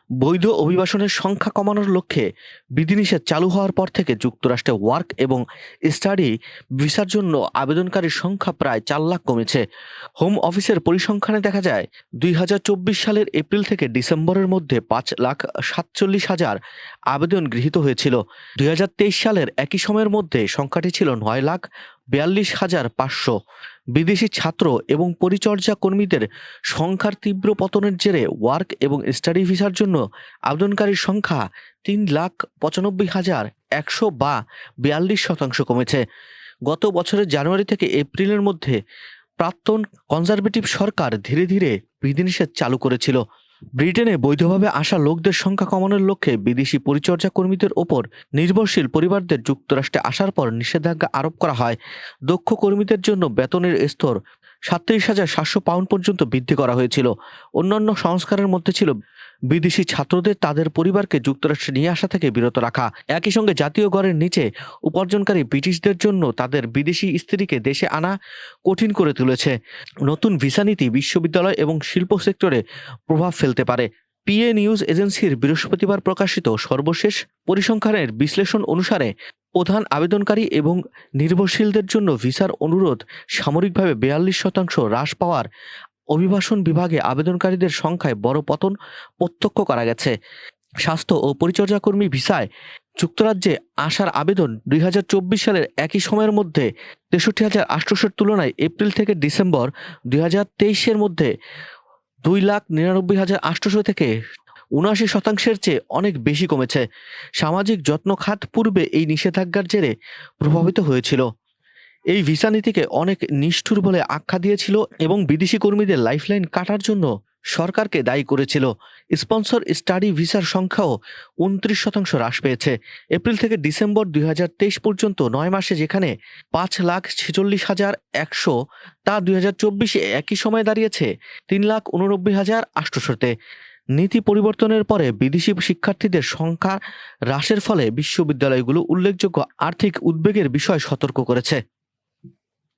বৈধ অভিবাসনের সংখ্যা কমানোর লক্ষ্যে বিধিনিষেধ চালু হওয়ার পর থেকে যুক্তরাষ্ট্রে ওয়ার্ক এবং স্টাডি ভিসার জন্য আবেদনকারীর সংখ্যা প্রায় ৪ লাখ কমেছে। হোম অফিসের পরিসংখ্যানে দেখা যায় ২০২৪ সালের এপ্রিল থেকে ডিসেম্বরের মধ্যে ৫,৪৭,০০০ আবেদন গৃহীত হয়েছিল। ২০২৩ সালের একই সময়ের মধ্যে সংখ্যাটি ছিল ৯,৪২,৫০০। বিদেশি ছাত্র এবং পরিচর্যা কর্মীদের সংখ্যার তীব্র পতনের জেরে ওয়ার্ক এবং স্টাডি ভিসার জন্য আবেদনকারীর সংখ্যা ৩,৯৫,১০০ বা ৪২% কমেছে। গত বছরের জানুয়ারি থেকে এপ্রিলের মধ্যে প্রাক্তন কনজারভেটিভ সরকার ধীরে ধীরে বিধিনিষেধ চালু করেছিল। ব্রিটেনে বৈধভাবে আসা লোকদের সংখ্যা কমানোর লক্ষ্যে বিদেশি পরিচর্যা কর্মীদের ওপর নির্ভরশীল পরিবারদের যুক্তরাষ্ট্রে আসার পর নিষেধাজ্ঞা আরোপ করা হয়। দক্ষ কর্মীদের জন্য বেতনের স্তর ৩৭,৭০০ পাউন্ড পর্যন্ত বৃদ্ধি করা হয়েছিল। অন্যান্য সংস্কারের মধ্যে ছিল বিদেশি ছাত্রদের তাদের পরিবারকে যুক্তরাষ্ট্রে নিয়ে আসা থেকে বিরত রাখা। একই সঙ্গে জাতীয় গড়ের নিচে উপার্জনকারী ব্রিটিশদের জন্য তাদের বিদেশি স্ত্রীকে দেশে আনা কঠিন করে তুলেছে। নতুন ভিসা নীতি বিশ্ববিদ্যালয় এবং শিল্প সেক্টরে প্রভাব ফেলতে পারে। পিএ নিউজ এজেন্সির বৃহস্পতিবার প্রকাশিত সর্বশেষ পরিসংখ্যানের বিশ্লেষণ অনুসারে প্রধান আবেদনকারী এবং নির্ভরশীলদের জন্য ভিসার অনুরোধ সাময়িকভাবে ৪২% হ্রাস পাওয়ার অভিবাসন বিভাগে আবেদনকারীদের সংখ্যায় বড় পতন প্রত্যক্ষ করা গেছে। স্বাস্থ্য ও পরিচর্যা কর্মী ভিসায় যুক্তরাজ্যে আসার আবেদন ২০২৪ সালের একই সময়ের মধ্যে ৬৩,৮০০-এর তুলনায় এপ্রিল থেকে ডিসেম্বর ২০২৩-এর মধ্যে ২,৯৯,৮০০ থেকে ৭৯% চেয়ে অনেক বেশি কমেছে। সামাজিক যত্ন খাত পূর্বে এই নিষেধাজ্ঞার জেরে প্রভাবিত হয়েছিল। এই ভিসা নীতিকে অনেক নিষ্ঠুর বলে আখ্যা দিয়েছিল এবং বিদেশি কর্মীদের লাইফলাইন কাটার জন্য সরকারকে দায়ী করেছিল। স্পন্সর স্টাডি ভিসার সংখ্যাও ২৯% হ্রাস পেয়েছে। এপ্রিল থেকে ডিসেম্বর ২০২৩ পর্যন্ত ৯ মাসে যেখানে ৫,৪৬,১০০, তা ২০২৪-এ একই সময়ে দাঁড়িয়েছে ৩,৮৯,৮০০-তে। নীতি পরিবর্তনের পরে বিদেশি শিক্ষার্থীদের সংখ্যা হ্রাসের ফলে বিশ্ববিদ্যালয়গুলো উল্লেখযোগ্য আর্থিক উদ্বেগের বিষয় সতর্ক করেছে।